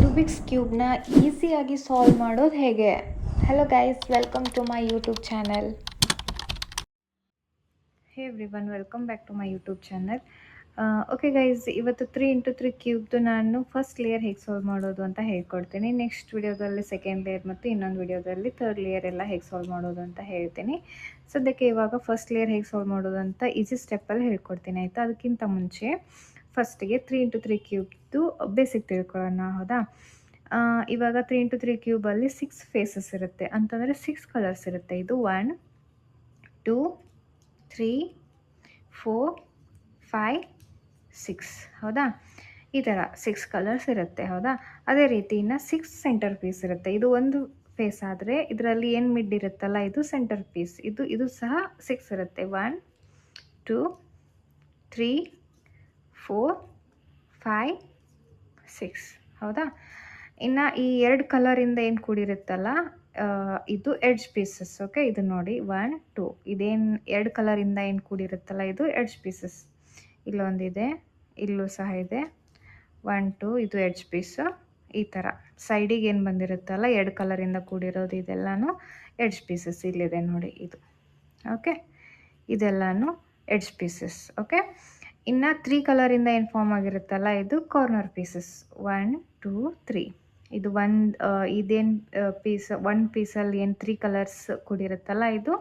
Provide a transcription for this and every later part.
Rubik's ಕ್ಯೂಬ್ನ ಈಸಿಯಾಗಿ solve ಮಾಡೋದು ಹೇಗೆ? Hello guys, welcome to my YouTube channel. Hey everyone, welcome back to my YouTube channel. Okay guys, ಇವತ್ತು 3x3 ಕ್ಯೂಬ್ದು ನಾನು first layer ಹೇಗೆ solve ಮಾಡೋದು ಅಂತ ಹೇಳ್ಕೊಡ್ತೀನಿ. ನೆಕ್ಸ್ಟ್ ವಿಡಿಯೋದಲ್ಲಿ ಸೆಕೆಂಡ್ ಲೇಯರ್ ಮತ್ತು ಇನ್ನೊಂದು ವಿಡಿಯೋದಲ್ಲಿ ಥರ್ಡ್ ಲೇಯರ್ ಎಲ್ಲ ಹೇಗೆ ಸಾಲ್ವ್ ಮಾಡೋದು ಅಂತ ಹೇಳ್ತೀನಿ. ಸದ್ಯಕ್ಕೆ ಇವಾಗ ಫಸ್ಟ್ ಲೇಯರ್ ಹೇಗೆ ಸಾಲ್ವ್ ಮಾಡೋದು ಅಂತ ಈಸಿ ಸ್ಟೆಪ್ಪಲ್ಲಿ ಹೇಳ್ಕೊಡ್ತೀನಿ ಆಯಿತಾ. ಅದಕ್ಕಿಂತ ಮುಂಚೆ ಫಸ್ಟಿಗೆ 3x3 ಕ್ಯೂಬ್ದು ಬೇಸಿಕ್ ತಿಳ್ಕೊಳ್ಳೋಣ. ಹೌದಾ? ಇವಾಗ 3x3 ಕ್ಯೂಬಲ್ಲಿ 6 ಫೇಸಸ್ ಇರುತ್ತೆ, ಅಂತಂದರೆ 6 ಕಲರ್ಸ್ ಇರುತ್ತೆ. ಇದು 1 2 3 4 5 6. ಹೌದಾ? ಈ ಥರ 6 ಕಲರ್ಸ್ ಇರುತ್ತೆ. ಹೌದಾ? ಅದೇ ರೀತಿ ಇನ್ನು 6 ಸೆಂಟರ್ ಪೀಸ್ ಇರುತ್ತೆ. ಇದು ಒಂದು ಫೇಸ್ ಆದರೆ ಇದರಲ್ಲಿ ಏನು ಮಿಡ್ ಇರುತ್ತಲ್ಲ, ಇದು ಸೆಂಟರ್ ಪೀಸ್. ಇದು ಸಹ 6 ಇರುತ್ತೆ. 1 2 3 4 5 6. ಹೌದಾ? ಇನ್ನು ಈ 2 ಕಲರಿಂದ ಏನು ಕೂಡಿರುತ್ತಲ್ಲ, ಇದು ಎಡ್ಜ್ ಪೀಸಸ್. ಓಕೆ, ಇದು ನೋಡಿ 1 2. ಇದೇನು 2 ಕಲರಿಂದ ಏನು ಕೂಡಿರುತ್ತಲ್ಲ, ಇದು ಎಡ್ಜ್ ಪೀಸಸ್. ಇಲ್ಲೊಂದಿದೆ, ಇಲ್ಲೂ ಸಹ ಇದೆ. 1 2, ಇದು ಎಡ್ಜ್ ಪೀಸು. ಈ ಥರ ಸೈಡಿಗೆ ಏನು ಬಂದಿರುತ್ತಲ್ಲ 2 ಕಲರಿಂದ ಕೂಡಿರೋದು, ಇದೆಲ್ಲನೂ ಎಡ್ಜ್ ಪೀಸಸ್. ಇಲ್ಲಿದೆ ನೋಡಿ ಇದು. ಓಕೆ, ಇದೆಲ್ಲನೂ ಎಡ್ಜ್ ಪೀಸಸ್. ಓಕೆ, ಇನ್ನು 3 ಕಲರಿಂದ ಏನು ಫಾರ್ಮ್ ಆಗಿರುತ್ತಲ್ಲ, ಇದು ಕಾರ್ನರ್ ಪೀಸಸ್. 1 2 3. ಇದು ಇದೇನು ಪೀಸ್, 1 ಪೀಸಲ್ಲಿ ಏನು 3 ಕಲರ್ಸ್ ಕೂಡಿರುತ್ತಲ್ಲ, ಇದು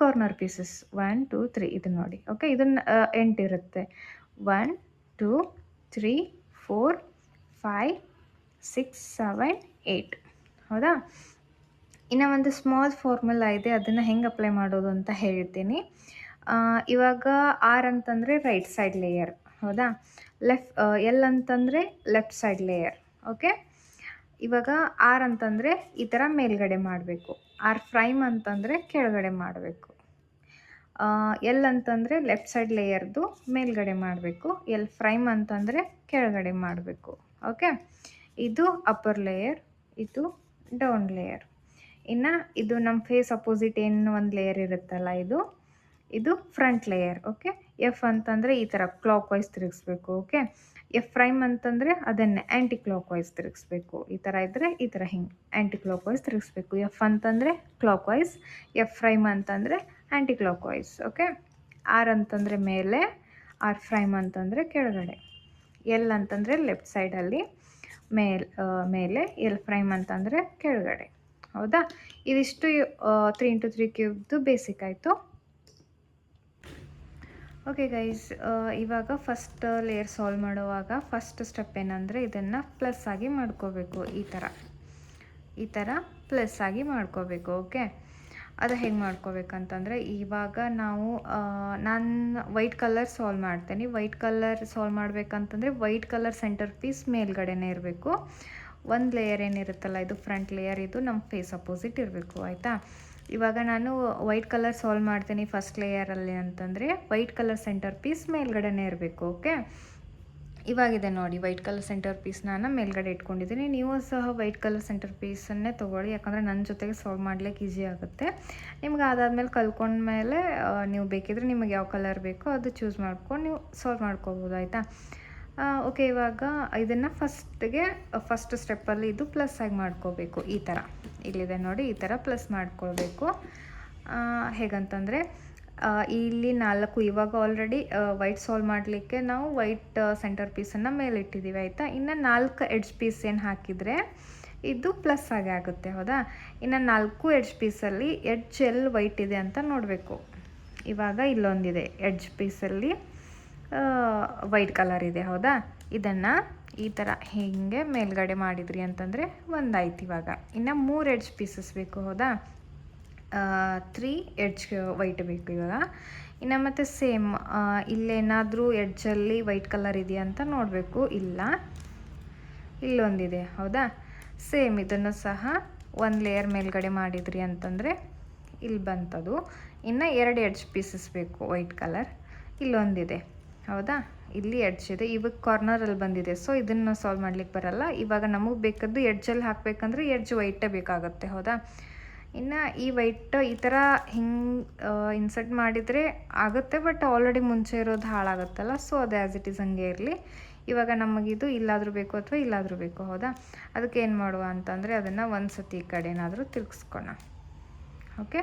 ಕಾರ್ನರ್ ಪೀಸಸ್. 1 2 3. ಇದು ನೋಡಿ. ಓಕೆ, ಇದನ್ನು 8 ಇರುತ್ತೆ. 1 2 3 4 5 6 7 8. ಹೌದಾ? ಇನ್ನು ಒಂದು ಸ್ಮಾಲ್ ಫಾರ್ಮುಲಾ ಇದೆ, ಅದನ್ನು ಹೆಂಗೆ ಅಪ್ಲೈ ಮಾಡೋದು ಅಂತ ಹೇಳ್ತೀನಿ. ಇವಾಗ ಆರ್ ಅಂತಂದರೆ ರೈಟ್ ಸೈಡ್ ಲೇಯರ್. ಹೌದಾ? ಎಲ್ ಅಂತಂದರೆ ಲೆಫ್ಟ್ ಸೈಡ್ ಲೇಯರ್. ಓಕೆ, ಇವಾಗ ಆರ್ ಅಂತಂದರೆ ಈ ಥರ ಮೇಲ್ಗಡೆ ಮಾಡಬೇಕು. ಆರ್ ಪ್ರೈಮ್ ಅಂತಂದರೆ ಕೆಳಗಡೆ ಮಾಡಬೇಕು. ಎಲ್ ಅಂತಂದರೆ ಲೆಫ್ಟ್ ಸೈಡ್ ಲೇಯರ್ದು ಮೇಲ್ಗಡೆ ಮಾಡಬೇಕು. ಎಲ್ ಪ್ರೈಮ್ ಅಂತಂದರೆ ಕೆಳಗಡೆ ಮಾಡಬೇಕು. ಓಕೆ, ಇದು ಅಪ್ಪರ್ ಲೇಯರ್, ಇದು ಡೌನ್ ಲೇಯರ್. ಇನ್ನು ಇದು ನಮ್ಮ ಫೇಸ್ ಅಪೋಸಿಟ್ ಏನು ಒಂದು ಲೇಯರ್ ಇರುತ್ತಲ್ಲ, ಇದು ಫ್ರಂಟ್ ಲೇಯರ್. ಓಕೆ, ಎಫ್ ಅಂತಂದರೆ ಈ ಥರ ಕ್ಲಾಕ್ ವೈಸ್ ತಿರುಗಿಸ್ಬೇಕು. ಓಕೆ, ಎಫ್ ಪ್ರೈಮ್ ಅಂತಂದರೆ ಅದನ್ನೇ ಆ್ಯಂಟಿ ಕ್ಲಾಕ್ ವೈಸ್ ತಿರುಗಿಸ್ಬೇಕು. ಈ ಥರ ಇದ್ದರೆ ಈ ಥರ ಹಿಂಗೆ ಆ್ಯಂಟಿ ಕ್ಲಾಕ್ ವೈಸ್ ತಿರುಗಿಸ್ಬೇಕು. ಎಫ್ ಅಂತಂದರೆ ಕ್ಲಾಕ್ ವೈಸ್, ಎಫ್ ಪ್ರೈಮ್ ಅಂತಂದರೆ anticlockwise. Okay, R ಅಂತಂದರೆ ಮೇಲೆ, ಆರ್ ಪ್ರೈಮ್ ಅಂತಂದರೆ ಕೆಳಗಡೆ, ಎಲ್ ಅಂತಂದರೆ ಲೆಫ್ಟ್ ಸೈಡಲ್ಲಿ ಮೇಲೆ, ಎಲ್ ಪ್ರೈಮ್ ಅಂತಂದರೆ ಕೆಳಗಡೆ. ಹೌದಾ? ಇದಿಷ್ಟು 3x3 ಕ್ಯೂಬ್ದು ಬೇಸಿಕ್ ಆಯಿತು. ಓಕೆ ಗೈಸ್, ಇವಾಗ ಫಸ್ಟ್ ಲೇಯರ್ ಸಾಲ್ವ್ ಮಾಡುವಾಗ ಫಸ್ಟ್ ಸ್ಟೆಪ್ ಏನಂದರೆ ಇದನ್ನು ಪ್ಲಸ್ ಆಗಿ ಮಾಡ್ಕೋಬೇಕು. ಈ ಥರ ಪ್ಲಸ್ ಆಗಿ ಮಾಡ್ಕೋಬೇಕು. ಓಕೆ, ಅದು ಹೇಗೆ ಮಾಡ್ಕೋಬೇಕಂತಂದರೆ, ಇವಾಗ ನಾನು ವೈಟ್ ಕಲರ್ ಸಾಲ್ವ್ ಮಾಡ್ತೀನಿ. ವೈಟ್ ಕಲರ್ ಸಾಲ್ವ್ ಮಾಡಬೇಕಂತಂದರೆ ವೈಟ್ ಕಲರ್ ಸೆಂಟರ್ ಪೀಸ್ ಮೇಲ್ಗಡೆನೇ ಇರಬೇಕು. ಒಂದು ಲೇಯರ್ ಏನಿರುತ್ತಲ್ಲ, ಇದು ಫ್ರಂಟ್ ಲೇಯರ್, ಇದು ನಮ್ಮ ಫೇಸ್ ಅಪೋಸಿಟ್ ಇರಬೇಕು. ಆಯಿತಾ? ಇವಾಗ ನಾನು ವೈಟ್ ಕಲರ್ ಸಾಲ್ವ್ ಮಾಡ್ತೀನಿ ಫಸ್ಟ್ ಲೇಯರಲ್ಲಿ ಅಂತಂದರೆ ವೈಟ್ ಕಲರ್ ಸೆಂಟರ್ ಪೀಸ್ ಮೇಲ್ಗಡೆನೇ ಇರಬೇಕು. ಓಕೆ, ಇವಾಗಿದೆ ನೋಡಿ, ವೈಟ್ ಕಲರ್ ಸೆಂಟರ್ ಪೀಸ್ ನಾನು ಮೇಲ್ಗಡೆ ಇಟ್ಕೊಂಡಿದ್ದೀನಿ. ನೀವು ಸಹ ವೈಟ್ ಕಲರ್ ಸೆಂಟರ್ ಪೀಸನ್ನೇ ತೊಗೊಳ್ಳಿ, ಯಾಕಂದರೆ ನನ್ನ ಜೊತೆಗೆ ಸಾಲ್ವ್ ಮಾಡ್ಲಿಕ್ಕೆ ಈಸಿ ಆಗುತ್ತೆ. ನಿಮ್ಗೆ ಅದಾದಮೇಲೆ ಕಲ್ತ್ಕೊಂಡ್ಮೇಲೆ ನೀವು ಬೇಕಿದ್ರೆ ನಿಮಗೆ ಯಾವ ಕಲರ್ ಬೇಕೋ ಅದು ಚೂಸ್ ಮಾಡ್ಕೊಂಡು ನೀವು ಸಾಲ್ವ್ ಮಾಡ್ಕೋಬೋದು. ಆಯಿತಾ? ಓಕೆ, ಇವಾಗ ಇದನ್ನು ಫಸ್ಟ್ ಸ್ಟೆಪ್ಪಲ್ಲಿ ಇದು ಪ್ಲಸ್ ಆಗಿ ಮಾಡ್ಕೋಬೇಕು. ಈ ಥರ ಇಲ್ಲಿದೆ ನೋಡಿ, ಈ ಥರ ಪ್ಲಸ್ ಮಾಡ್ಕೊಳ್ಬೇಕು. ಹೇಗಂತಂದರೆ ಇಲ್ಲಿ 4, ಇವಾಗ ಆಲ್ರೆಡಿ ವೈಟ್ ಸಾಲ್ವ್ ಮಾಡಲಿಕ್ಕೆ ನಾವು ವೈಟ್ ಸೆಂಟರ್ ಪೀಸನ್ನು ಮೇಲೆ ಇಟ್ಟಿದ್ದೀವಿ. ಆಯಿತಾ? ಇನ್ನು 4 ಎಡ್ಜ್ ಪೀಸ್ ಏನು ಹಾಕಿದರೆ ಇದು ಪ್ಲಸ್ ಆಗಿ ಆಗುತ್ತೆ. ಹೌದಾ? ಇನ್ನು 4 ಎಡ್ಜ್ ಪೀಸಲ್ಲಿ ಎಡ್ಜ್ ಎಲ್ಲಿ ವೈಟ್ ಇದೆ ಅಂತ ನೋಡಬೇಕು. ಇವಾಗ ಇಲ್ಲೊಂದಿದೆ ಎಡ್ಜ್ ಪೀಸಲ್ಲಿ ವೈಟ್ ಕಲರ್ ಇದೆ. ಹೌದಾ? ಇದನ್ನು ಈ ಥರ ಹೀಗೆ ಮೇಲ್ಗಡೆ ಮಾಡಿದ್ರಿ ಅಂತಂದರೆ ಒಂದಾಯ್ತು. ಇವಾಗ ಇನ್ನು 3 ಎಡ್ಜ್ ಪೀಸಸ್ ಬೇಕು. ಹೌದಾ? 3 ಎಡ್ಜ್ ವೈಟ್ ಬೇಕು ಇವಾಗ. ಇನ್ನು ಮತ್ತು ಸೇಮ್ ಇಲ್ಲೇನಾದರೂ ಎಡ್ಜಲ್ಲಿ ವೈಟ್ ಕಲರ್ ಇದೆಯಾ ಅಂತ ನೋಡಬೇಕು. ಇಲ್ಲೊಂದಿದೆ. ಹೌದಾ? ಸೇಮ್ ಇದನ್ನು ಸಹ ಒಂದು ಲೇಯರ್ ಮೇಲ್ಗಡೆ ಮಾಡಿದ್ರಿ ಅಂತಂದರೆ ಇಲ್ಲಿ ಬಂತದು. ಇನ್ನು 2 ಎಡ್ಜ್ ಪೀಸಸ್ ಬೇಕು ವೈಟ್ ಕಲರ್. ಇಲ್ಲೊಂದಿದೆ. ಹೌದಾ? ಇಲ್ಲಿ ಎಡ್ಜ್ ಇದೆ, ಇವಾಗ ಕಾರ್ನರಲ್ಲಿ ಬಂದಿದೆ. ಸೊ ಇದನ್ನು ಸಾಲ್ವ್ ಮಾಡ್ಲಿಕ್ಕೆ ಬರಲ್ಲ. ಇವಾಗ ನಮಗೆ ಬೇಕಾದ್ದು ಎಡ್ಜಲ್ಲಿ ಹಾಕಬೇಕಂದ್ರೆ ಎಡ್ಜ್ ವೈಟೇ ಬೇಕಾಗುತ್ತೆ. ಹೌದಾ? ಇನ್ನು ಈ ವೈಟ್ ಈ ಥರ ಹಿಂಗೆ ಇನ್ಸರ್ಟ್ ಮಾಡಿದರೆ ಆಗುತ್ತೆ, ಬಟ್ ಆಲ್ರೆಡಿ ಮುಂಚೆ ಇರೋದು ಹಾಳಾಗುತ್ತಲ್ಲ. ಸೊ ಅದು ಆ್ಯಸ್ ಇಟ್ ಈಸ್ ಹಂಗೆ ಇರಲಿ. ಇವಾಗ ನಮಗಿದು ಇಲ್ಲಾದರೂ ಬೇಕು ಅಥವಾ ಇಲ್ಲಾದರೂ ಬೇಕು, ಹೌದಾ? ಅದಕ್ಕೆ ಏನು ಮಾಡುವ ಅಂತಂದರೆ ಅದನ್ನು ಒಂದು ಸತಿ ಈ ಕಡೆ ಏನಾದರೂ ತಿರುಗಿಸ್ಕೋಣ. ಓಕೆ,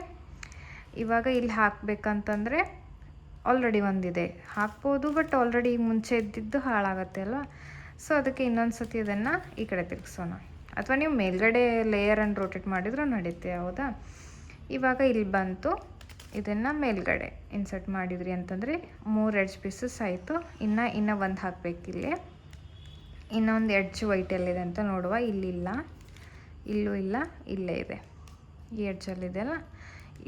ಇವಾಗ ಇಲ್ಲಿ ಹಾಕಬೇಕಂತಂದರೆ ಆಲ್ರೆಡಿ ಒಂದಿದೆ, ಹಾಕ್ಬೋದು, ಬಟ್ ಆಲ್ರೆಡಿ ಈಗ ಮುಂಚೆ ಇದ್ದಿದ್ದು ಹಾಳಾಗತ್ತೆ ಅಲ್ವಾ? ಸೊ ಅದಕ್ಕೆ ಇನ್ನೊಂದು ಸತಿ ಇದನ್ನು ಈ ಕಡೆ ತಿರುಗಿಸೋಣ. ಅಥವಾ ನೀವು ಮೇಲ್ಗಡೆ ಲೇಯರನ್ನು ರೋಟೇಟ್ ಮಾಡಿದರೂ ನಡೆಯುತ್ತೆ, ಹೌದಾ? ಇವಾಗ ಇಲ್ಲಿ ಬಂತು, ಇದನ್ನು ಮೇಲ್ಗಡೆ ಇನ್ಸರ್ಟ್ ಮಾಡಿದ್ರಿ ಅಂತಂದರೆ 3 ಎಡ್ಜ್ ಪೀಸಸ್ ಆಯಿತು. ಇನ್ನೂ ಒಂದು ಹಾಕಬೇಕಿಲ್ಲಿ. ಇನ್ನೊಂದು ಎಡ್ಜ್ ವೈಟ್ ಎಲ್ಲಿದೆ ಅಂತ ನೋಡುವ. ಇಲ್ಲಿಲ್ಲ, ಇಲ್ಲೂ ಇಲ್ಲ, ಇಲ್ಲೇ ಇದೆ, ಈ ಎಡ್ಜಲ್ಲಿದೆ ಅಲ್ಲ.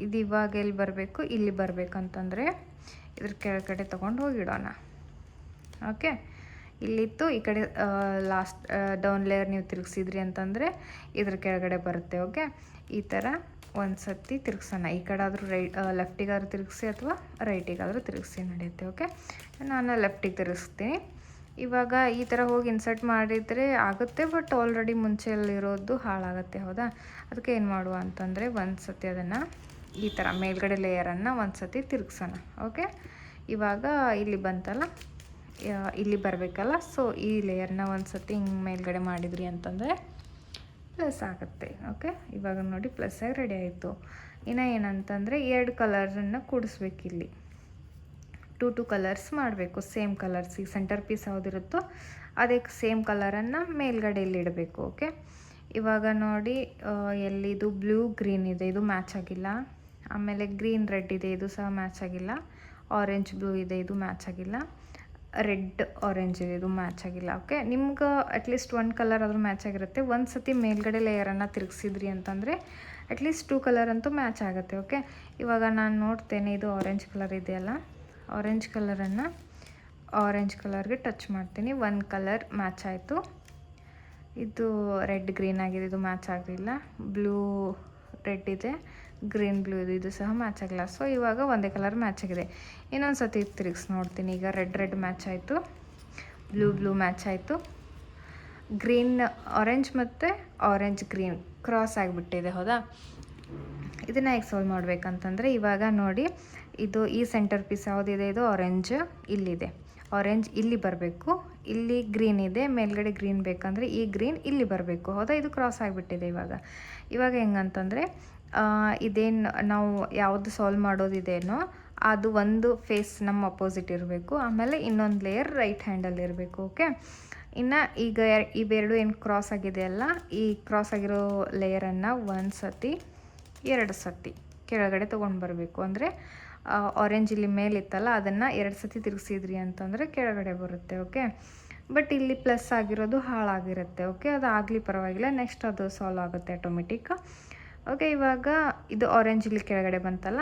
ಇದು ಇವಾಗ ಎಲ್ಲಿ ಬರಬೇಕು, ಇಲ್ಲಿ ಬರಬೇಕಂತಂದರೆ ಇದ್ರ ಕೆಳಗಡೆ ತೊಗೊಂಡು ಹೋಗಿಡೋಣ. ಓಕೆ, ಇಲ್ಲಿತ್ತು, ಈ ಕಡೆ ಲಾಸ್ಟ್ ಡೌನ್ ಲೇಯರ್ ನೀವು ತಿರುಗಿಸಿದ್ರಿ ಅಂತಂದರೆ ಇದ್ರ ಕೆಳಗಡೆ ಬರುತ್ತೆ. ಓಕೆ, ಈ ಥರ ಒಂದು ಸತಿ ತಿರುಗಿಸೋಣ. ಈ ಕಡೆ ಆದರೂ ಲೆಫ್ಟಿಗಾದ್ರೂ ತಿರುಗಿಸಿ ಅಥವಾ ರೈಟಿಗಾದರೂ ತಿರುಗಿಸಿ ನಡೆಯುತ್ತೆ. ಓಕೆ, ನಾನು ಲೆಫ್ಟಿಗೆ ತಿರುಗಿಸ್ತೀನಿ. ಇವಾಗ ಈ ಥರ ಹೋಗಿ ಇನ್ಸರ್ಟ್ ಮಾಡಿದರೆ ಆಗುತ್ತೆ, ಬಟ್ ಆಲ್ರೆಡಿ ಮುಂಚೆಯಲ್ಲಿರೋದು ಹಾಳಾಗುತ್ತೆ, ಹೌದಾ? ಅದಕ್ಕೆ ಏನು ಮಾಡುವ ಅಂತಂದರೆ ಒಂದು ಸತಿ ಅದನ್ನು ಈ ಥರ ಮೇಲ್ಗಡೆ ಲೇಯರನ್ನು ಒಂದು ಸತಿ ತಿರುಗಿಸೋಣ. ಓಕೆ, ಇವಾಗ ಇಲ್ಲಿ ಬಂತಲ್ಲ, ಇಲ್ಲಿ ಬರಬೇಕಲ್ಲ. ಸೊ ಈ ಲೇಯರ್ನ ಒಂದು ಸತಿ ಹಿಂಗೆ ಮೇಲ್ಗಡೆ ಮಾಡಿದ್ರಿ ಅಂತಂದರೆ ಪ್ಲಸ್ ಆಗುತ್ತೆ. ಓಕೆ, ಇವಾಗ ನೋಡಿ ಪ್ಲಸ್ ಆಗಿ ರೆಡಿ ಆಯಿತು. ಇನ್ನು ಏನಂತಂದರೆ 2 ಕಲರನ್ನು ಕೂಡಿಸ್ಬೇಕಿಲ್ಲಿ, 2 ಕಲರ್ಸ್ ಮಾಡಬೇಕು, ಸೇಮ್ ಕಲರ್ಸ್. ಈಗ ಸೆಂಟರ್ ಪೀಸ್ ಯಾವುದಿರುತ್ತೋ ಅದಕ್ಕೆ ಸೇಮ್ ಕಲರನ್ನು ಮೇಲ್ಗಡೆ ಇಲ್ಲಿ ಇಡಬೇಕು. ಓಕೆ, ಇವಾಗ ನೋಡಿ ಎಲ್ಲಿದು ಬ್ಲೂ ಗ್ರೀನ್ ಇದೆ, ಇದು ಮ್ಯಾಚ್ ಆಗಿಲ್ಲ. ಆಮೇಲೆ ಗ್ರೀನ್ ರೆಡ್ ಇದೆ, ಇದು ಸಹ ಮ್ಯಾಚ್ ಆಗಿಲ್ಲ. ಆರೆಂಜ್ ಬ್ಲೂ ಇದೆ, ಇದು ಮ್ಯಾಚ್ ಆಗಿಲ್ಲ. ರೆಡ್ ಆರೆಂಜ್ ಇದೆ, ಇದು ಮ್ಯಾಚ್ ಆಗಿಲ್ಲ. ಓಕೆ, ನಿಮ್ಗೆ ಅಟ್ಲೀಸ್ಟ್ 1 ಕಲರ್ ಆದರೂ ಮ್ಯಾಚ್ ಆಗಿರುತ್ತೆ. ಒಂದು ಸತಿ ಮೇಲ್ಗಡೆ ಲೇಯರನ್ನು ತಿರುಗಿಸಿದ್ರಿ ಅಂತಂದರೆ ಅಟ್ಲೀಸ್ಟ್ 2 ಕಲರ್ ಅಂತೂ ಮ್ಯಾಚ್ ಆಗುತ್ತೆ. ಓಕೆ, ಇವಾಗ ನಾನು ನೋಡ್ತೇನೆ, ಇದು ಆರೆಂಜ್ ಕಲರ್ ಇದೆಯಲ್ಲ, ಆರೆಂಜ್ ಕಲರನ್ನು ಆರೆಂಜ್ ಕಲರ್ಗೆ ಟಚ್ ಮಾಡ್ತೀನಿ. 1 ಕಲರ್ ಮ್ಯಾಚ್ ಆಯಿತು. ಇದು ರೆಡ್ ಗ್ರೀನ್ ಆಗಿದೆ, ಇದು ಮ್ಯಾಚ್ ಆಗಲಿಲ್ಲ. ಬ್ಲೂ ರೆಡ್ ಇದೆ, ಗ್ರೀನ್ ಬ್ಲೂ ಇದೆ, ಇದು ಸಹ ಮ್ಯಾಚ್ ಆಗಿಲ್ಲ. ಸೊ ಇವಾಗ ಒಂದೇ ಕಲರ್ ಮ್ಯಾಚ್ ಆಗಿದೆ. ಇನ್ನೊಂದು ಸತಿ ತಿರುಗಿಸಿ ನೋಡ್ತೀನಿ. ಈಗ ರೆಡ್ ಮ್ಯಾಚ್ ಆಯಿತು, ಬ್ಲೂ ಮ್ಯಾಚ್ ಆಯಿತು, ಗ್ರೀನ್ ಆರೆಂಜ್ ಮತ್ತು ಆರೆಂಜ್ ಗ್ರೀನ್ ಕ್ರಾಸ್ ಆಗಿಬಿಟ್ಟಿದೆ, ಹೌದಾ? ಇದನ್ನು ಹೇಗೆ ಸಾಲ್ವ್ ಮಾಡಬೇಕಂತಂದರೆ ಇವಾಗ ನೋಡಿ, ಇದು ಈ ಸೆಂಟರ್ ಪೀಸ್ ಯಾವುದಿದೆ, ಇದು ಆರೆಂಜ್ ಇಲ್ಲಿದೆ, ಆರೆಂಜ್ ಇಲ್ಲಿ ಬರಬೇಕು, ಇಲ್ಲಿ ಗ್ರೀನ್ ಇದೆ, ಮೇಲ್ಗಡೆ ಗ್ರೀನ್ ಬೇಕಂದರೆ ಈ ಗ್ರೀನ್ ಇಲ್ಲಿ ಬರಬೇಕು, ಹೌದಾ? ಇದು ಕ್ರಾಸ್ ಆಗಿಬಿಟ್ಟಿದೆ. ಇವಾಗ ಹೆಂಗಂತಂದರೆ ಇದೇನು ನಾವು ಯಾವುದು ಸಾಲ್ವ್ ಮಾಡೋದಿದೇನೋ ಅದು ಒಂದು ಫೇಸ್ ನಮ್ಮ ಅಪೋಸಿಟ್ ಇರಬೇಕು, ಆಮೇಲೆ ಇನ್ನೊಂದು ಲೇಯರ್ ರೈಟ್ ಹ್ಯಾಂಡಲ್ಲಿ ಇರಬೇಕು. ಓಕೆ, ಇನ್ನು ಈಗ ಇವೆರಡು ಏನು ಕ್ರಾಸ್ ಆಗಿದೆಯಲ್ಲ, ಈ ಕ್ರಾಸ್ ಆಗಿರೋ ಲೇಯರನ್ನು 1 ಸತಿ 2 ಸತಿ ಕೆಳಗಡೆ ತೊಗೊಂಡು ಬರಬೇಕು. ಅಂದರೆ ಆರೆಂಜ್ ಇಲ್ಲಿ ಮೇಲಿತ್ತಲ್ಲ, ಅದನ್ನು 2 ಸತಿ ತಿರುಗಿಸಿದ್ರಿ ಅಂತಂದರೆ ಕೆಳಗಡೆ ಬರುತ್ತೆ. ಓಕೆ, ಬಟ್ ಇಲ್ಲಿ ಪ್ಲಸ್ ಆಗಿರೋದು ಹಾಳಾಗಿರುತ್ತೆ. ಓಕೆ, ಅದು ಆಗಲಿ ಪರವಾಗಿಲ್ಲ, ನೆಕ್ಸ್ಟ್ ಅದು ಸಾಲ್ವ್ ಆಗುತ್ತೆ ಆಟೋಮೆಟಿಕ್. ಓಕೆ, ಇವಾಗ ಇದು ಆರೆಂಜ್ ಇಲ್ಲಿ ಕೆಳಗಡೆ ಬಂತಲ್ಲ,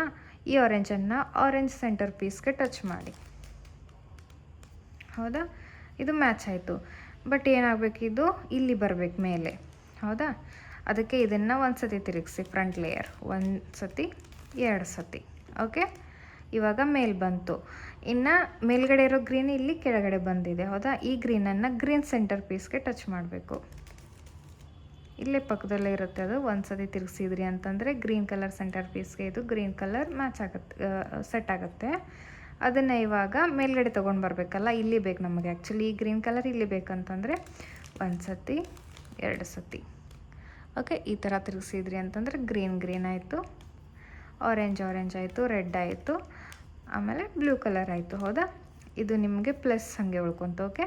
ಈ ಆರೆಂಜನ್ನು ಆರೆಂಜ್ ಸೆಂಟರ್ ಪೀಸ್ಗೆ ಟಚ್ ಮಾಡಿ, ಹೌದಾ? ಇದು ಮ್ಯಾಚ್ ಆಯಿತು. ಬಟ್ ಏನಾಗಬೇಕು, ಇದು ಇಲ್ಲಿ ಬರಬೇಕು ಮೇಲೆ, ಹೌದಾ? ಅದಕ್ಕೆ ಇದನ್ನು 1 ಸತಿ ತಿರುಗಿಸಿ, ಫ್ರಂಟ್ ಲೇಯರ್ 1 ಸತಿ 2 ಸತಿ. ಓಕೆ, ಇವಾಗ ಮೇಲೆ ಬಂತು. ಇನ್ನು ಮೇಲ್ಗಡೆ ಇರೋ ಗ್ರೀನ್ ಇಲ್ಲಿ ಕೆಳಗಡೆ ಬಂದಿದೆ, ಹೌದಾ? ಈ ಗ್ರೀನನ್ನು ಗ್ರೀನ್ ಸೆಂಟರ್ ಪೀಸ್ಗೆ ಟಚ್ ಮಾಡಬೇಕು. ಇಲ್ಲೇ ಪಕ್ಕದಲ್ಲೇ ಇರುತ್ತೆ, ಅದು 1 ಸತಿ ತಿರುಗಿಸಿದ್ರಿ ಅಂತಂದರೆ ಗ್ರೀನ್ ಕಲರ್ ಸೆಂಟರ್ ಪೀಸ್ಗೆ ಇದು ಗ್ರೀನ್ ಕಲರ್ ಮ್ಯಾಚ್ ಆಗುತ್ತೆ, ಸೆಟ್ ಆಗುತ್ತೆ. ಅದನ್ನು ಇವಾಗ ಮೇಲ್ಗಡೆ ತೊಗೊಂಡು ಬರಬೇಕಲ್ಲ, ಇಲ್ಲಿ ಬೇಕು ನಮಗೆ ಆ್ಯಕ್ಚುಲಿ ಈ ಗ್ರೀನ್ ಕಲರ್ ಇಲ್ಲಿ ಬೇಕಂತಂದರೆ 1 ಸತಿ 2 ಸತಿ. ಓಕೆ, ಈ ಥರ ತಿರುಗಿಸಿದ್ರಿ ಅಂತಂದರೆ ಗ್ರೀನ್ ಆಯಿತು, ಆರೆಂಜ್ ಆಯಿತು, ರೆಡ್ ಆಯಿತು, ಆಮೇಲೆ ಬ್ಲೂ ಕಲರ್ ಆಯಿತು, ಹೌದಾ? ಇದು ನಿಮಗೆ ಪ್ಲಸ್ ಹಾಗೆ ಉಳ್ಕೊಂತ. ಓಕೆ,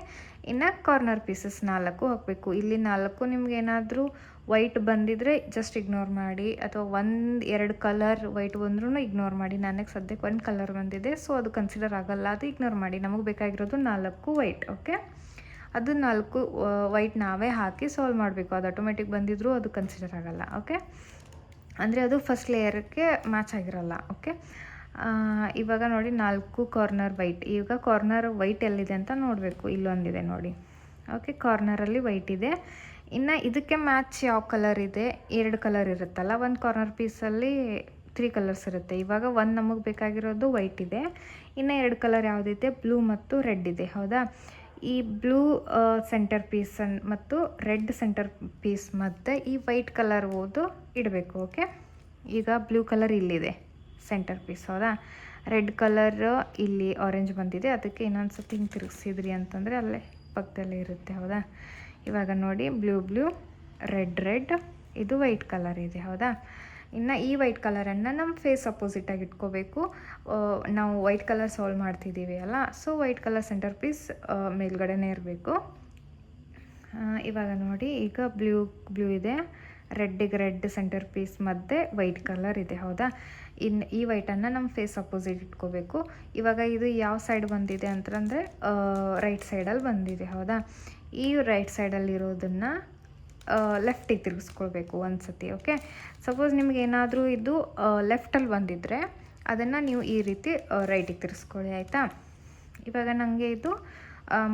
ಇನ್ನು ಕಾರ್ನರ್ ಪೀಸಸ್ 4 ಹಾಕಬೇಕು. ಇಲ್ಲಿ 4 ನಿಮ್ಗೆ ಏನಾದರೂ ವೈಟ್ ಬಂದಿದ್ರೆ ಜಸ್ಟ್ ಇಗ್ನೋರ್ ಮಾಡಿ, ಅಥವಾ 1-2 ಕಲರ್ ವೈಟ್ ಬಂದ್ರೂ ಇಗ್ನೋರ್ ಮಾಡಿ. ನನಗೆ ಸದ್ಯಕ್ಕೆ 1 ಕಲರ್ ಬಂದಿದೆ, ಸೊ ಅದು ಕನ್ಸಿಡರ್ ಆಗೋಲ್ಲ, ಅದು ಇಗ್ನೋರ್ ಮಾಡಿ. ನಮಗೆ ಬೇಕಾಗಿರೋದು 4 ವೈಟ್. ಓಕೆ, ಅದು 4 ವೈಟ್ ನಾವೇ ಹಾಕಿ ಸಾಲ್ವ್ ಮಾಡಬೇಕು. ಅದು ಆಟೋಮೆಟಿಕ್ ಬಂದಿದ್ರೂ ಅದು ಕನ್ಸಿಡರ್ ಆಗೋಲ್ಲ. ಓಕೆ, ಅಂದರೆ ಅದು ಫಸ್ಟ್ ಲೇಯರ್ಗೆ ಮ್ಯಾಚ್ ಆಗಿರೋಲ್ಲ. ಓಕೆ, ಇವಾಗ ನೋಡಿ 4 ಕಾರ್ನರ್ ವೈಟ್. ಈಗ ಕಾರ್ನರ್ ವೈಟ್ ಎಲ್ಲಿದೆ ಅಂತ ನೋಡಬೇಕು, ಇಲ್ಲೊಂದಿದೆ ನೋಡಿ. ಓಕೆ, ಕಾರ್ನರಲ್ಲಿ ವೈಟ್ ಇದೆ. ಇನ್ನು ಇದಕ್ಕೆ ಮ್ಯಾಚ್ ಯಾವ ಕಲರ್ ಇದೆ, 2 ಕಲರ್ ಇರುತ್ತಲ್ಲ, 1 ಕಾರ್ನರ್ ಪೀಸಲ್ಲಿ 3 ಕಲರ್ಸ್ ಇರುತ್ತೆ. ಇವಾಗ 1 ನಮಗೆ ಬೇಕಾಗಿರೋದು ವೈಟ್ ಇದೆ, ಇನ್ನು 2 ಕಲರ್ ಯಾವುದಿದೆ, ಬ್ಲೂ ಮತ್ತು ರೆಡ್ ಇದೆ, ಹೌದಾ? ಈ ಬ್ಲೂ ಸೆಂಟರ್ ಪೀಸ್ ಮತ್ತು ರೆಡ್ ಸೆಂಟರ್ ಪೀಸ್ ಮತ್ತು ಈ ವೈಟ್ ಕಲರ್ ಓದು ಇಡಬೇಕು. ಓಕೆ, ಈಗ ಬ್ಲೂ ಕಲರ್ ಇಲ್ಲಿದೆ ಸೆಂಟರ್ ಪೀಸ್, ಹೌದಾ? ರೆಡ್ ಕಲರ್ ಇಲ್ಲಿ ಆರೆಂಜ್ ಬಂದಿದೆ, ಅದಕ್ಕೆ ಇನ್ನೊಂದು ಸತಿ ಹಿಂಗೆ ತಿರುಗಿಸಿದ್ರಿ ಅಂತಂದರೆ ಅಲ್ಲೇ ಪಕ್ಕದಲ್ಲೇ ಇರುತ್ತೆ. ಹೌದಾ, ಇವಾಗ ನೋಡಿ ಬ್ಲೂ ರೆಡ್ ಇದು ವೈಟ್ ಕಲರ್ ಇದೆ. ಹೌದಾ, ಇನ್ನು ಈ ವೈಟ್ ಕಲರನ್ನು ನಮ್ಮ ಫೇಸ್ ಅಪೋಸಿಟಾಗಿ ಇಟ್ಕೋಬೇಕು. ನಾವು ವೈಟ್ ಕಲರ್ ಸಾಲ್ವ್ ಮಾಡ್ತಿದ್ದೀವಿ ಅಲ್ಲ, so white colour centre piece ಮೇಲ್ಗಡೆನೇ ಇರಬೇಕು. ಇವಾಗ ನೋಡಿ, ಈಗ ಬ್ಲೂ ಇದೆ, ರೆಡ್ ಸೆಂಟರ್ ಪೀಸ್ ಮತ್ತು ವೈಟ್ ಕಲರ್ ಇದೆ. ಹೌದಾ, ಇನ್ನು ಈ ವೈಟನ್ನು ನಮ್ಮ ಫೇಸ್ ಅಪೋಸಿಟ್ ಇಟ್ಕೋಬೇಕು. ಇವಾಗ ಇದು ಯಾವ ಸೈಡ್ ಬಂದಿದೆ ಅಂತಂದರೆ ರೈಟ್ ಸೈಡಲ್ಲಿ ಬಂದಿದೆ. ಹೌದಾ, ಈ ರೈಟ್ ಸೈಡಲ್ಲಿರೋದನ್ನು ಲೆಫ್ಟಿಗೆ ತಿರುಗಿಸ್ಕೊಳ್ಬೇಕು ಒಂದು ಸತಿ. ಓಕೆ, ಸಪೋಸ್ ನಿಮಗೇನಾದರೂ ಇದು ಲೆಫ್ಟಲ್ಲಿ ಬಂದಿದ್ದರೆ ಅದನ್ನು ನೀವು ಈ ರೀತಿ ರೈಟಿಗೆ ತಿರ್ಸ್ಕೊಳ್ಳಿ. ಆಯಿತಾ, ಇವಾಗ ನನಗೆ ಇದು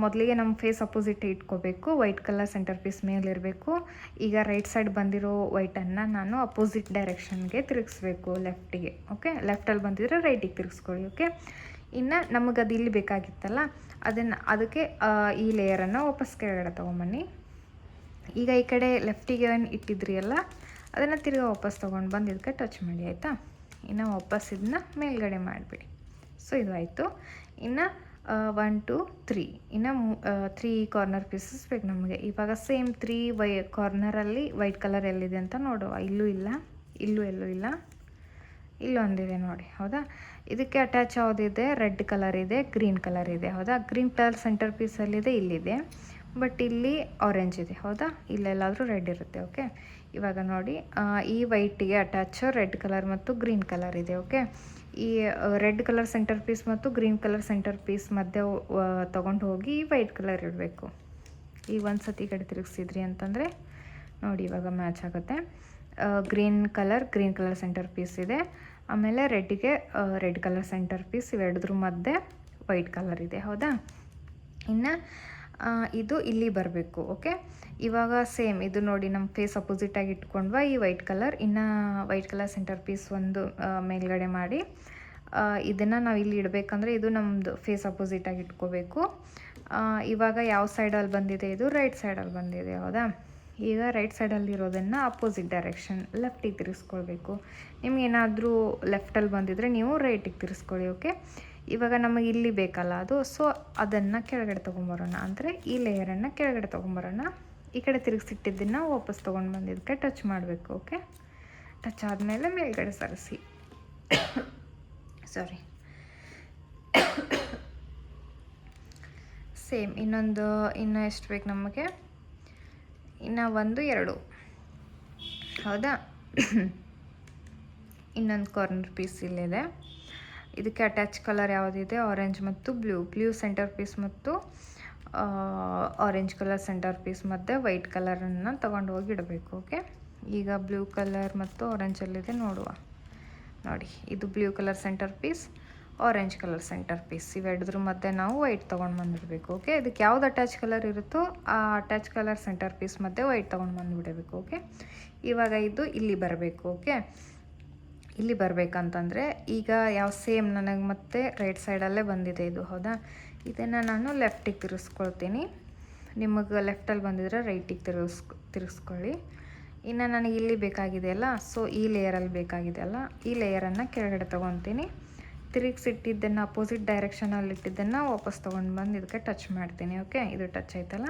ಮೊದಲಿಗೆ ನಮ್ಮ ಫೇಸ್ ಅಪೋಸಿಟ್ ಇಟ್ಕೋಬೇಕು. ವೈಟ್ ಕಲರ್ ಸೆಂಟರ್ ಪೀಸ್ ಮೇಲಿರಬೇಕು. ಈಗ ರೈಟ್ ಸೈಡ್ ಬಂದಿರೋ ವೈಟನ್ನು ನಾನು ಅಪೋಸಿಟ್ ಡೈರೆಕ್ಷನ್ಗೆ ತಿರುಗಿಸ್ಬೇಕು, ಲೆಫ್ಟಿಗೆ. ಓಕೆ, ಲೆಫ್ಟಲ್ಲಿ ಬಂದಿದ್ರೆ ರೈಟಿಗೆ ತಿರುಗಿಸ್ಕೊಳ್ಳಿ. ಓಕೆ, ಇನ್ನು ನಮಗದು ಇಲ್ಲಿ ಬೇಕಾಗಿತ್ತಲ್ಲ, ಅದಕ್ಕೆ ಈ ಲೇಯರನ್ನು ವಾಪಸ್ ಕೆಳಗಡೆ ತೊಗೊಂಬನ್ನಿ. ಈಗ ಈ ಕಡೆ ಲೆಫ್ಟಿಗೆ ಇಟ್ಟಿದ್ರಿ ಅಲ್ಲ, ಅದನ್ನು ತಿರ್ಗಿ ವಾಪಸ್ ತೊಗೊಂಡು ಬಂದು ಇದಕ್ಕೆ ಟಚ್ ಮಾಡಿ. ಆಯಿತಾ, ಇನ್ನು ವಾಪಸ್ ಇದನ್ನ ಮೇಲ್ಗಡೆ ಮಾಡಿಬಿಡಿ. ಸೊ ಇದು ಆಯಿತು. ಇನ್ನು 1 2 3 ಇನ್ನು 3 ಕಾರ್ನರ್ ಪೀಸಸ್ ಬೇಕು ನಮಗೆ. ಇವಾಗ ಸೇಮ್ 3 ಕಾರ್ನರಲ್ಲಿ ವೈಟ್ ಕಲರ್ ಎಲ್ಲಿದೆ ಅಂತ ನೋಡುವ. ಎಲ್ಲೂ ಇಲ್ಲ, ಇಲ್ಲೊಂದಿದೆ ನೋಡಿ. ಹೌದಾ, ಇದಕ್ಕೆ ಅಟ್ಯಾಚ್ ಯಾವುದಿದೆ, ರೆಡ್ ಕಲರ್ ಇದೆ, ಗ್ರೀನ್ ಕಲರ್ ಇದೆ. ಹೌದಾ, ಗ್ರೀನ್ ಕಲರ್ ಸೆಂಟರ್ ಪೀಸಲ್ಲಿದೆ, ಇಲ್ಲಿದೆ, ಬಟ್ ಇಲ್ಲಿ ಆರೆಂಜ್ ಇದೆ. ಹೌದಾ, ಇಲ್ಲೆಲ್ಲಾದರೂ ರೆಡ್ ಇರುತ್ತೆ. ಓಕೆ, ಇವಾಗ ನೋಡಿ, ಈ ವೈಟಿಗೆ ಅಟ್ಯಾಚ್ ರೆಡ್ ಕಲರ್ ಮತ್ತು ಗ್ರೀನ್ ಕಲರ್ ಇದೆ. ಓಕೆ, ಈ ರೆಡ್ ಕಲರ್ ಸೆಂಟರ್ ಪೀಸ್ ಮತ್ತು ಗ್ರೀನ್ ಕಲರ್ ಸೆಂಟರ್ ಪೀಸ್ ಮಧ್ಯೆ ತೊಗೊಂಡು ಹೋಗಿ ವೈಟ್ ಕಲರ್ ಇಡಬೇಕು. ಈಗ ಒಂದು ಸತಿ ಕಡೆ ತಿರುಗಿಸಿದ್ರಿ ಅಂತಂದರೆ ನೋಡಿ, ಇವಾಗ ಮ್ಯಾಚ್ ಆಗುತ್ತೆ. ಗ್ರೀನ್ ಕಲರ್ ಸೆಂಟರ್ ಪೀಸ್ ಇದೆ, ಆಮೇಲೆ ರೆಡ್ಡಿಗೆ ರೆಡ್ ಕಲರ್ ಸೆಂಟರ್ ಪೀಸ್, ಇವೆರಡದ್ರ ಮಧ್ಯೆ ವೈಟ್ ಕಲರ್ ಇದೆ. ಹೌದಾ, ಇನ್ನು ಇದು ಇಲ್ಲಿ ಬರಬೇಕು. ಓಕೆ, ಇವಾಗ ಸೇಮ್ ಇದು ನೋಡಿ, ನಮ್ಮ ಫೇಸ್ ಅಪೋಸಿಟಾಗಿ ಇಟ್ಕೊಂಡ್ವಾ ಈ ವೈಟ್ ಕಲರ್. ಇನ್ನು ವೈಟ್ ಕಲರ್ ಸೆಂಟರ್ ಪೀಸ್ ಒಂದು ಮೇಲ್ಗಡೆ ಮಾಡಿ ಇದನ್ನು ನಾವು ಇಲ್ಲಿ ಇಡಬೇಕಂದ್ರೆ ಇದು ನಮ್ಮದು ಫೇಸ್ ಅಪೋಸಿಟಾಗಿ ಇಟ್ಕೋಬೇಕು. ಇವಾಗ ಯಾವ ಸೈಡಲ್ಲಿ ಬಂದಿದೆ, ಇದು ರೈಟ್ ಸೈಡಲ್ಲಿ ಬಂದಿದೆ. ಹೌದಾ, ಈಗ ರೈಟ್ ಸೈಡಲ್ಲಿರೋದನ್ನು ಅಪೋಸಿಟ್ ಡೈರೆಕ್ಷನ್ ಲೆಫ್ಟಿಗೆ ತಿರ್ಗಿಸ್ಕೊಳ್ಬೇಕು. ನಿಮಗೇನಾದರೂ ಲೆಫ್ಟಲ್ಲಿ ಬಂದಿದ್ದರೆ ನೀವು ರೈಟಿಗೆ ತಿರ್ಗಿಸ್ಕೊಳ್ಳಿ. ಓಕೆ, ಇವಾಗ ನಮಗೆ ಇಲ್ಲಿ ಬೇಕಲ್ಲ ಅದು, ಸೊ ಅದನ್ನು ಕೆಳಗಡೆ ತೊಗೊಂಬರೋಣ. ಅಂದರೆ ಈ ಲೇಯರನ್ನು ಕೆಳಗಡೆ ತೊಗೊಂಬರೋಣ. ಈ ಕಡೆ ತಿರುಗಿಸಿಟ್ಟಿದ್ದನ್ನು ವಾಪಸ್ ತೊಗೊಂಡು ಬಂದಿದ್ದಕ್ಕೆ ಟಚ್ ಮಾಡಬೇಕು. ಓಕೆ, ಟಚ್ ಆದಮೇಲೆ ಮೇಲ್ಗಡೆ ಸರಿಸಿ. ಸಾರಿ, ಸೇಮ್ ಇನ್ನೂ ಎಷ್ಟು ಬೇಕು ನಮಗೆ, ಇನ್ನು 1 2. ಹೌದಾ, ಇನ್ನೊಂದು ಕಾರ್ನರ್ ಪೀಸ್ ಇಲ್ಲಿದೆ. ಇದಕ್ಕೆ ಅಟ್ಯಾಚ್ ಕಲರ್ ಯಾವುದಿದೆ, ಆರೆಂಜ್ ಮತ್ತು ಬ್ಲೂ ಸೆಂಟರ್ ಪೀಸ್ ಮತ್ತು ಆರೆಂಜ್ ಕಲರ್ ಸೆಂಟರ್ ಪೀಸ್ ಮತ್ತು ವೈಟ್ ಕಲರನ್ನು ತೊಗೊಂಡು ಹೋಗಿ ಇಡಬೇಕು. ಓಕೆ, ಈಗ ಬ್ಲೂ ಕಲರ್ ಮತ್ತು ಆರೆಂಜಲ್ಲಿದೆ ನೋಡುವ. ನೋಡಿ, ಇದು blue colour centre piece, orange colour centre piece, ಇವೆರಡದ್ರ ಮಧ್ಯೆ ನಾವು ವೈಟ್ ತೊಗೊಂಡು ಬಂದುಬಿಡಬೇಕು. ಓಕೆ, ಇದಕ್ಕೆ ಯಾವ್ದು ಅಟ್ಯಾಚ್ ಕಲರ್ ಇರುತ್ತೋ ಆ ಅಟ್ಯಾಚ್ ಕಲರ್ ಸೆಂಟರ್ ಪೀಸ್ ಮಧ್ಯೆ ವೈಟ್ ತೊಗೊಂಡು ಬಂದುಬಿಡಬೇಕು. ಓಕೆ, ಇವಾಗ ಇದು ಇಲ್ಲಿ ಬರಬೇಕು. ಓಕೆ, ಇಲ್ಲಿ ಬರಬೇಕಂತಂದರೆ ಈಗ ಯಾವ ಸೇಮ್ ನನಗೆ ಮತ್ತೆ ರೈಟ್ ಸೈಡಲ್ಲೇ ಬಂದಿದೆ ಇದು. ಹೌದಾ, ಇದನ್ನು ನಾನು ಲೆಫ್ಟಿಗೆ ತಿರ್ಗಿಸ್ಕೊಳ್ತೀನಿ. ನಿಮಗೆ ಲೆಫ್ಟಲ್ಲಿ ಬಂದಿದ್ರೆ ರೈಟಿಗೆ ತಿರ್ಗಿಸ್ಕೊಳ್ಳಿ. ಇನ್ನು ನನಗೆ ಇಲ್ಲಿ ಬೇಕಾಗಿದೆಯಲ್ಲ, ಸೊ ಈ ಲೇಯರಲ್ಲಿ ಬೇಕಾಗಿದೆಯಲ್ಲ, ಈ ಲೇಯರನ್ನು ಕೆಳಗಡೆ ತೊಗೊತೀನಿ. ತಿರುಗಿಸಿಟ್ಟಿದ್ದನ್ನು ಅಪೋಸಿಟ್ ಡೈರೆಕ್ಷನಲ್ಲಿ ಇಟ್ಟಿದ್ದನ್ನು ವಾಪಸ್ ತೊಗೊಂಡು ಬಂದು ಇದಕ್ಕೆ ಟಚ್ ಮಾಡ್ತೀನಿ. ಓಕೆ, ಇದು ಟಚ್ ಆಯ್ತಲ್ಲ,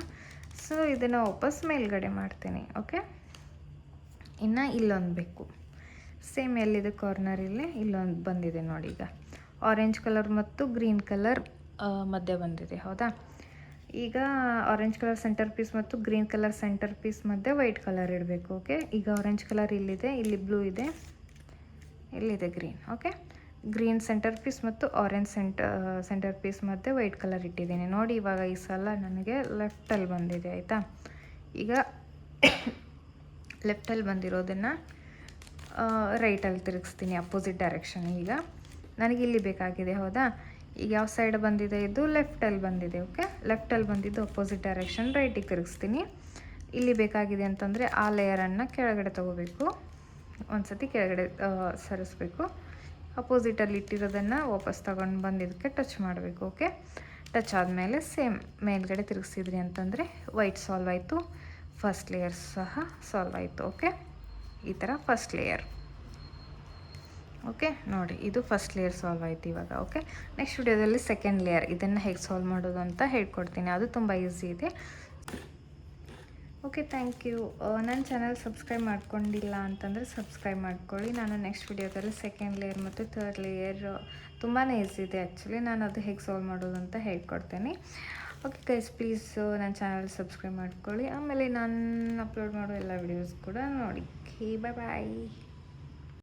ಸೊ ಇದನ್ನು ವಾಪಸ್ ಮೇಲ್ಗಡೆ ಮಾಡ್ತೀನಿ. ಓಕೆ, ಇನ್ನು ಇಲ್ಲೊಂದು ಬೇಕು. ಸೇಮ್ ಎಲ್ಲಿದೆ ಕಾರ್ನರ್, ಇಲ್ಲೊಂದು ಬಂದಿದೆ ನೋಡಿ. ಈಗ ಆರೆಂಜ್ ಕಲರ್ ಮತ್ತು ಗ್ರೀನ್ ಕಲರ್ ಮಧ್ಯೆ ಬಂದಿದೆ. ಹೌದಾ, ಈಗ ಆರೆಂಜ್ ಕಲರ್ ಸೆಂಟರ್ ಪೀಸ್ ಮತ್ತು ಗ್ರೀನ್ ಕಲರ್ ಸೆಂಟರ್ ಪೀಸ್ ಮಧ್ಯೆ ವೈಟ್ ಕಲರ್ ಇಡಬೇಕು. ಓಕೆ, ಈಗ ಆರೆಂಜ್ ಕಲರ್ ಇಲ್ಲಿದೆ, ಇಲ್ಲಿ ಬ್ಲೂ ಇದೆ, ಇಲ್ಲಿದೆ green. Okay, green centre piece ಮತ್ತು ಆರೆಂಜ್ ಸೆಂಟರ್ ಪೀಸ್ ಮಧ್ಯೆ ವೈಟ್ ಕಲರ್ ಇಟ್ಟಿದ್ದೀನಿ ನೋಡಿ. ಇವಾಗ ಈ ಸಲ ನನಗೆ ಲೆಫ್ಟಲ್ಲಿ ಬಂದಿದೆ. ಆಯಿತಾ, ಈಗ ಲೆಫ್ಟಲ್ಲಿ ಬಂದಿರೋದನ್ನು ರೈಟಲ್ಲಿ ತಿರುಗಿಸ್ತೀನಿ ಅಪೋಸಿಟ್ ಡೈರೆಕ್ಷನ್. ಈಗ ನನಗೆ ಇಲ್ಲಿ ಬೇಕಾಗಿದೆ. ಹೌದಾ, ಈಗ ಯಾವ ಸೈಡ್ ಬಂದಿದೆ, ಇದು ಲೆಫ್ಟಲ್ಲಿ ಬಂದಿದೆ. ಓಕೆ, ಲೆಫ್ಟಲ್ಲಿ ಬಂದಿದ್ದು ಅಪೋಸಿಟ್ ಡೈರೆಕ್ಷನ್ ರೈಟಿಗೆ ತಿರುಗಿಸ್ತೀನಿ. ಇಲ್ಲಿ ಬೇಕಾಗಿದೆ ಅಂತಂದರೆ ಆ ಲೇಯರನ್ನು ಕೆಳಗಡೆ ತೊಗೋಬೇಕು, ಒಂದು ಸತಿ ಕೆಳಗಡೆ ಸರಿಸ್ಬೇಕು. ಅಪೋಸಿಟಲ್ಲಿ ಇಟ್ಟಿರೋದನ್ನು ವಾಪಸ್ ತಗೊಂಡು ಬಂದಿದ್ದಕ್ಕೆ ಟಚ್ ಮಾಡಬೇಕು. ಓಕೆ, ಟಚ್ ಆದಮೇಲೆ ಸೇಮ್ ಮೇಲ್ಗಡೆ ತಿರುಗಿಸಿದ್ರಿ ಅಂತಂದರೆ ವೈಟ್ ಸಾಲ್ವ್ ಆಯಿತು, ಫಸ್ಟ್ ಲೇಯರ್ ಸಹ ಸಾಲ್ವ್ ಆಯಿತು. ಓಕೆ, ಈ ಥರ ಫಸ್ಟ್ ಲೇಯರ್. ಓಕೆ ನೋಡಿ, ಇದು ಫಸ್ಟ್ ಲೇಯರ್ ಸಾಲ್ವ್ ಆಯಿತು ಇವಾಗ. ಓಕೆ, ನೆಕ್ಸ್ಟ್ ವಿಡಿಯೋದಲ್ಲಿ ಸೆಕೆಂಡ್ ಲೇಯರ್, ಇದನ್ನು ಹೇಗೆ ಸಾಲ್ವ್ ಮಾಡೋದು ಅಂತ ಹೇಳ್ಕೊಡ್ತೀನಿ. ಅದು ತುಂಬ ಈಸಿ ಇದೆ. Okay, thank you. ನನ್ನ ಚಾನಲ್ ಸಬ್ಸ್ಕ್ರೈಬ್ ಮಾಡ್ಕೊಂಡಿಲ್ಲ ಅಂತಂದರೆ ಸಬ್ಸ್ಕ್ರೈಬ್ ಮಾಡ್ಕೊಳ್ಳಿ. ನಾನು ನೆಕ್ಸ್ಟ್ ವಿಡಿಯೋದಲ್ಲಿ ಸೆಕೆಂಡ್ ಲೇಯರ್ ಮತ್ತು ಥರ್ಡ್ ಲೇಯರ್ ತುಂಬಾ ಈಸಿ ಇದೆ ಆ್ಯಕ್ಚುಲಿ, ನಾನು ಅದು ಹೇಗೆ ಸಾಲ್ವ್ ಮಾಡೋದು ಅಂತ ಹೇಳ್ಕೊಡ್ತೇನೆ. ಓಕೆ ಗೈಸ್, ಪ್ಲೀಸ್ ನನ್ನ ಚಾನಲ್ ಸಬ್ಸ್ಕ್ರೈಬ್ ಮಾಡ್ಕೊಳ್ಳಿ. ಆಮೇಲೆ ನಾನು ಅಪ್ಲೋಡ್ ಮಾಡೋ ಎಲ್ಲ ವಿಡಿಯೋಸ್ ಕೂಡ ನೋಡಿ. ಓಕೆ, ಬಾಯ್ ಬಾಯ್.